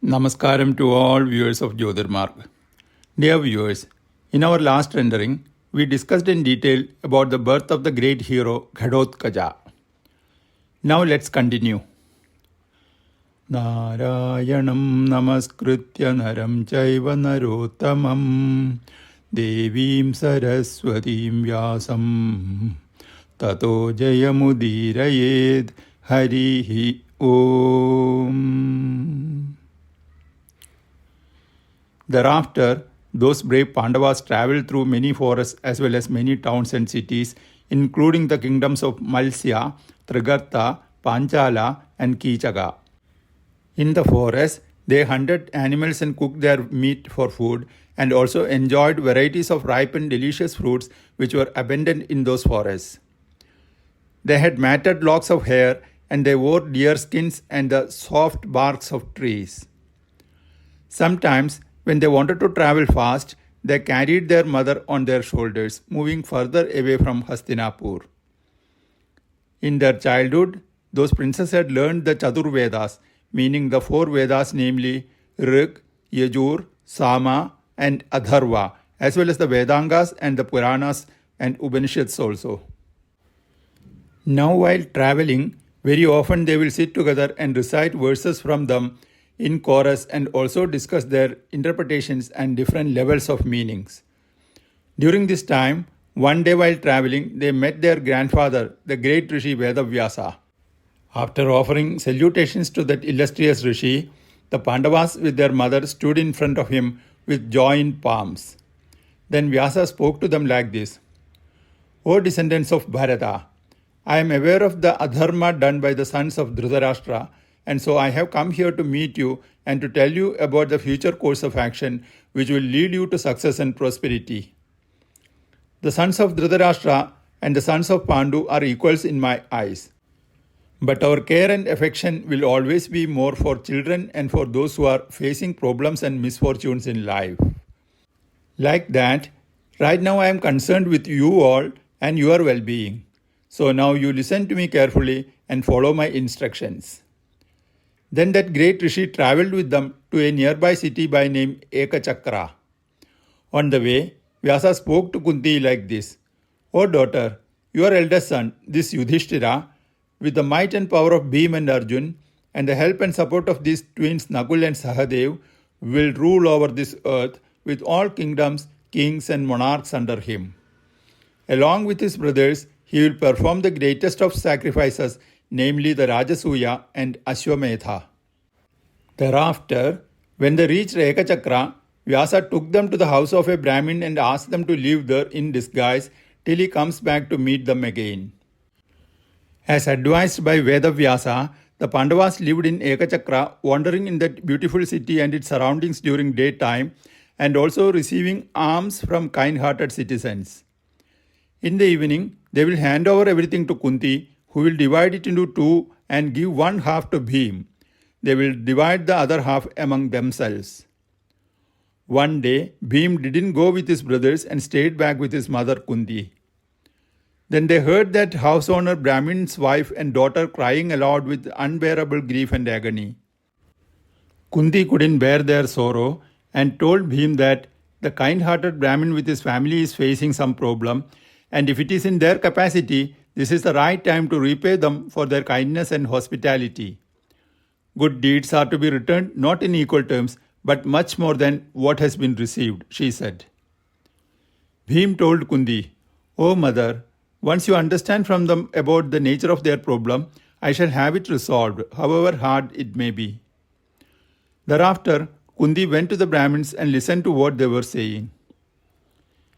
Namaskaram to all viewers of Jyotirmarg. Dear viewers, in our last rendering, we discussed in detail about the birth of the great hero Ghadotkaja. Now let's continue. Narayanam namaskritya naram chaiva narottamam devim saraswatim vyasam tato jayamudirayed harihi om. Thereafter, those brave Pandavas travelled through many forests as well as many towns and cities, including the kingdoms of Malsya, Trigarta, Panchala, and Kichaka. In the forest, they hunted animals and cooked their meat for food, and also enjoyed varieties of ripe and delicious fruits which were abundant in those forests. They had matted locks of hair, and they wore deer skins and the soft barks of trees. Sometimes, when they wanted to travel fast, they carried their mother on their shoulders, moving further away from Hastinapur. In their childhood, those princes had learned the Chaturvedas, meaning the four Vedas, namely Rig, Yajur, Sama, and Atharva, as well as the Vedangas and the Puranas and Upanishads also. Now, while traveling, very often they will sit together and recite verses from them in chorus and also discuss their interpretations and different levels of meanings. During this time, one day while traveling, they met their grandfather, the great Rishi Vyasa. After offering salutations to that illustrious Rishi, the Pandavas with their mother stood in front of him with joined palms. Then Vyasa spoke to them like this: O descendants of Bharata, I am aware of the adharma done by the sons of Dhritarashtra, and so I have come here to meet you and to tell you about the future course of action which will lead you to success and prosperity. The sons of Dhritarashtra and the sons of Pandu are equals in my eyes. But our care and affection will always be more for children and for those who are facing problems and misfortunes in life. Like that, right now I am concerned with you all and your well-being. So now you listen to me carefully and follow my instructions. Then that great Rishi travelled with them to a nearby city by name Ekachakra. On the way, Vyasa spoke to Kunthi like this: O daughter, your eldest son, this Yudhishthira, with the might and power of Bhima and Arjun, and the help and support of these twins Nakul and Sahadev, will rule over this earth with all kingdoms, kings and monarchs under him. Along with his brothers, he will perform the greatest of sacrifices, namely the Rajasuya and Ashwametha. Thereafter, when they reached Ekachakra, Vyasa took them to the house of a Brahmin and asked them to live there in disguise till he comes back to meet them again. As advised by Vyasa, the Pandavas lived in Ekachakra, wandering in that beautiful city and its surroundings during daytime, and also receiving alms from kind-hearted citizens. In the evening, they will hand over everything to Kunthi, who will divide it into two and give one half to Bhima. They will divide the other half among themselves. One day, Bhima didn't go with his brothers and stayed back with his mother Kunthi. Then they heard that house owner Brahmin's wife and daughter crying aloud with unbearable grief and agony. Kunthi couldn't bear their sorrow and told Bhima that the kind-hearted Brahmin with his family is facing some problem, and if it is in their capacity, this is the right time to repay them for their kindness and hospitality. Good deeds are to be returned not in equal terms, but much more than what has been received, she said. Bhima told Kunthi, O mother, once you understand from them about the nature of their problem, I shall have it resolved, however hard it may be. Thereafter, Kunthi went to the Brahmins and listened to what they were saying.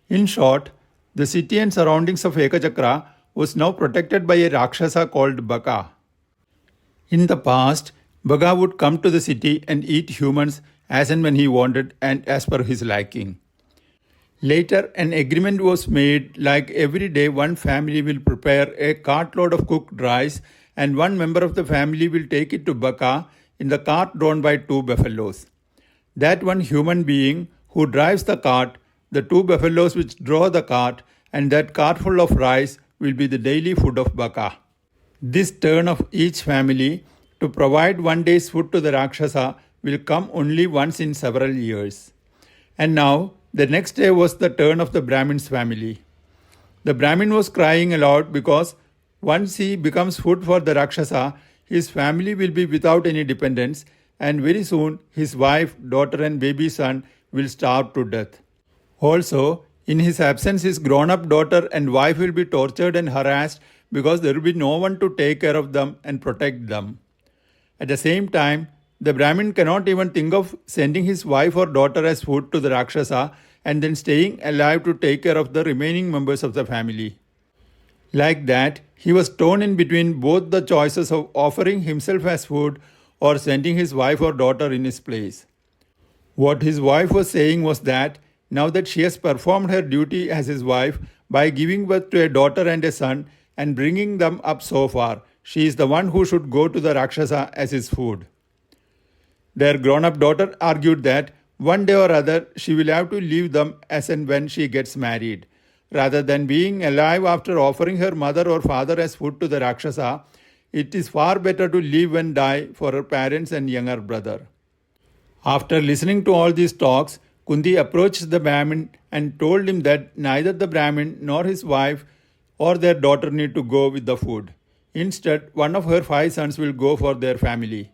In short, the city and surroundings of Ekachakra was now protected by a Rakshasa called Baka. In the past, Baka would come to the city and eat humans as and when he wanted and as per his liking. Later, an agreement was made like every day one family will prepare a cartload of cooked rice and one member of the family will take it to Baka in the cart drawn by two buffaloes. That one human being who drives the cart, the two buffaloes which draw the cart, and that cart full of rice will be the daily food of Baka. This turn of each family to provide one day's food to the Rakshasa will come only once in several years. And now, the next day was the turn of the Brahmin's family. The Brahmin was crying aloud because once he becomes food for the Rakshasa, his family will be without any dependence, and very soon his wife, daughter, and baby son will starve to death. Also, in his absence, his grown up daughter and wife will be tortured and harassed because there will be no one to take care of them and protect them. At the same time, the Brahmin cannot even think of sending his wife or daughter as food to the Rakshasa and then staying alive to take care of the remaining members of the family. Like that, he was torn in between both the choices of offering himself as food or sending his wife or daughter in his place. What his wife was saying was that now that she has performed her duty as his wife by giving birth to a daughter and a son and bringing them up so far, she is the one who should go to the Rakshasa as his food. Their grown-up daughter argued that one day or other she will have to leave them as and when she gets married. Rather than being alive after offering her mother or father as food to the Rakshasa, it is far better to live and die for her parents and younger brother. After listening to all these talks, Kunthi approached the Brahmin and told him that neither the Brahmin nor his wife or their daughter need to go with the food. Instead, one of her 5 sons will go for their family.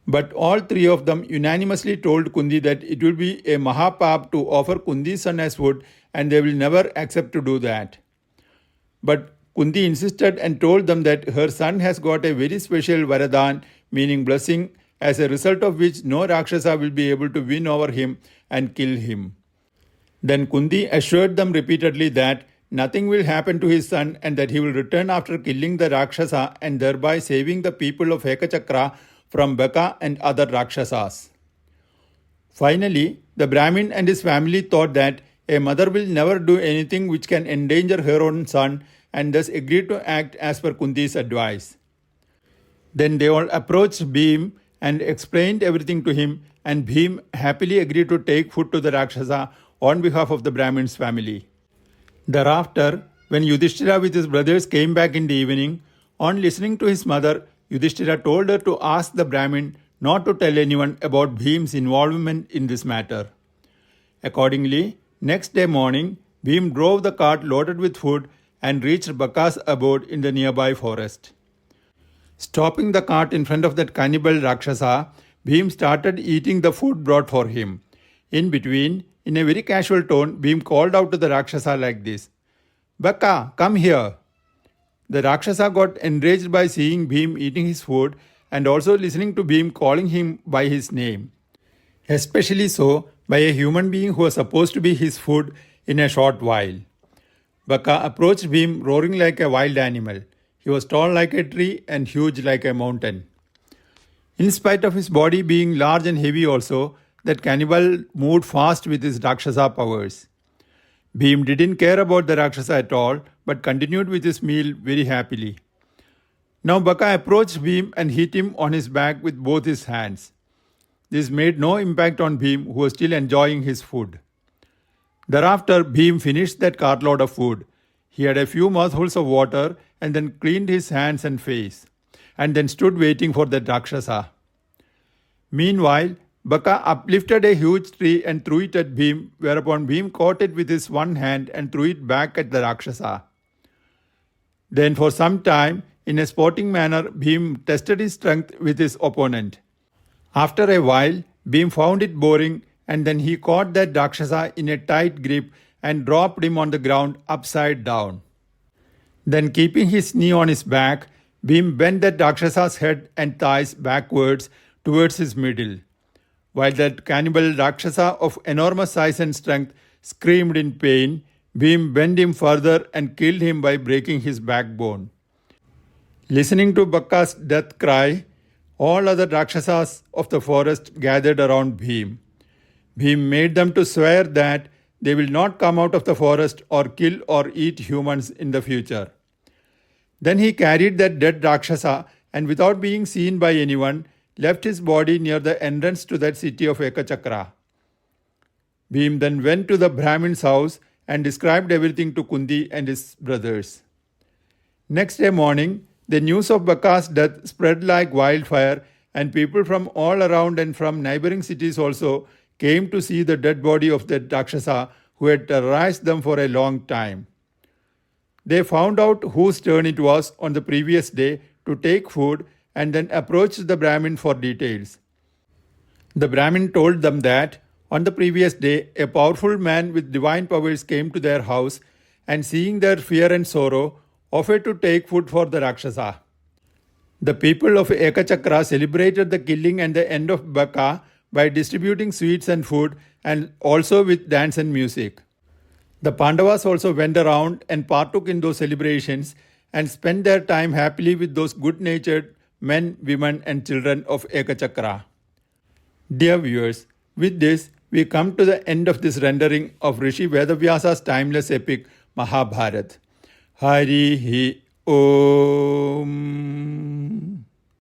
But all 3 of them unanimously told Kunthi that it will be a mahapap to offer Kunthi's son as food and they will never accept to do that. But Kunthi insisted and told them that her son has got a very special varadan, meaning blessing, as a result of which no Rakshasa will be able to win over him and kill him. Then Kunthi assured them repeatedly that nothing will happen to his son and that he will return after killing the Rakshasa and thereby saving the people of Ekachakra from Baka and other Rakshasas. Finally, the Brahmin and his family thought that a mother will never do anything which can endanger her own son and thus agreed to act as per Kunthi's advice. Then they all approached Bhima and explained everything to him, and Bhima happily agreed to take food to the Rakshasa on behalf of the Brahmin's family. Thereafter, when Yudhishthira with his brothers came back in the evening, on listening to his mother, Yudhishthira told her to ask the Brahmin not to tell anyone about Bhima's involvement in this matter. Accordingly, next day morning, Bhima drove the cart loaded with food and reached Baka's abode in the nearby forest. Stopping the cart in front of that cannibal Rakshasa, Bhima started eating the food brought for him. In between, in a very casual tone, Bhima called out to the Rakshasa like this, "Baka, come here." The Rakshasa got enraged by seeing Bhima eating his food and also listening to Bhima calling him by his name. Especially so by a human being who was supposed to be his food in a short while. Baka approached Bhima roaring like a wild animal. He was tall like a tree and huge like a mountain. In spite of his body being large and heavy also, that cannibal moved fast with his Rakshasa powers. Bhima didn't care about the Rakshasa at all, but continued with his meal very happily. Now Baka approached Bhima and hit him on his back with both his hands. This made no impact on Bhima, who was still enjoying his food. Thereafter, Bhima finished that cartload of food. He had a few mouthfuls of water and then cleaned his hands and face, and then stood waiting for the Rakshasa. Meanwhile, Baka uplifted a huge tree and threw it at Bhima, whereupon Bhima caught it with his one hand and threw it back at the Rakshasa. Then for some time, in a sporting manner, Bhima tested his strength with his opponent. After a while, Bhima found it boring, and then he caught that Rakshasa in a tight grip and dropped him on the ground upside down. Then keeping his knee on his back, Bhima bent that Rakshasa's head and thighs backwards towards his middle. While that cannibal Rakshasa of enormous size and strength screamed in pain, Bhima bent him further and killed him by breaking his backbone. Listening to Baka's death cry, all other Rakshasas of the forest gathered around Bhima. Bhima made them to swear that they will not come out of the forest or kill or eat humans in the future. Then he carried that dead Rakshasa and without being seen by anyone, left his body near the entrance to that city of Ekachakra. Bhima then went to the Brahmin's house and described everything to Kunthi and his brothers. Next day morning, the news of Baka's death spread like wildfire, and people from all around and from neighboring cities also came to see the dead body of the Rakshasa who had terrorized them for a long time. They found out whose turn it was on the previous day to take food and then approached the Brahmin for details. The Brahmin told them that on the previous day a powerful man with divine powers came to their house and seeing their fear and sorrow offered to take food for the Rakshasa. The people of Ekachakra celebrated the killing and the end of Baka by distributing sweets and food and also with dance and music. The Pandavas also went around and partook in those celebrations and spent their time happily with those good-natured men, women and children of Ekachakra. Dear viewers, with this we come to the end of this rendering of Rishi Vedavyasa's timeless epic Mahabharata. Harihi Om.